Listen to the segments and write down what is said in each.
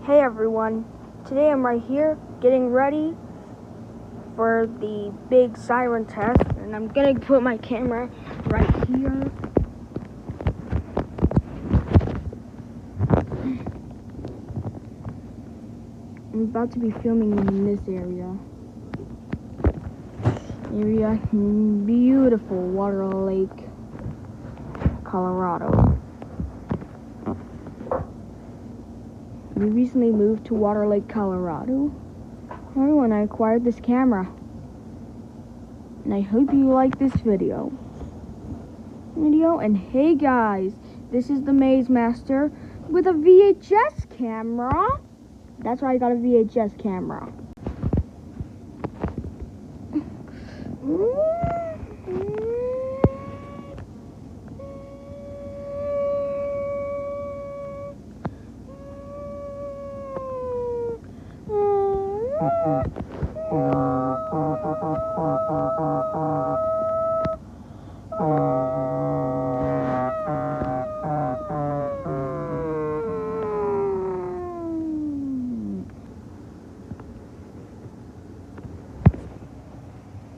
Hey everyone, today I'm right here getting ready for the big siren test, and I'm gonna put my camera right here. I'm about to be filming in this area. Beautiful Waterlake, Colorado. We recently moved to Waterlake, Colorado. When I acquired this camera. And I hope you like this video. And hey guys, this is the Maze Master with a VHS camera. That's why I got a VHS camera.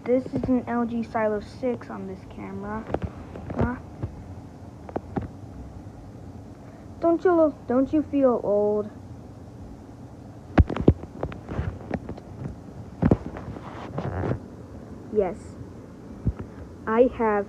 This is an 𝙈𝙯𝙯𝙯 on this camera. Don't you feel old? Yes, I have.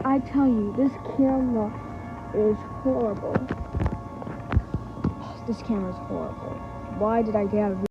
I tell you, this camera is horrible. This camera is horrible. Why did I get a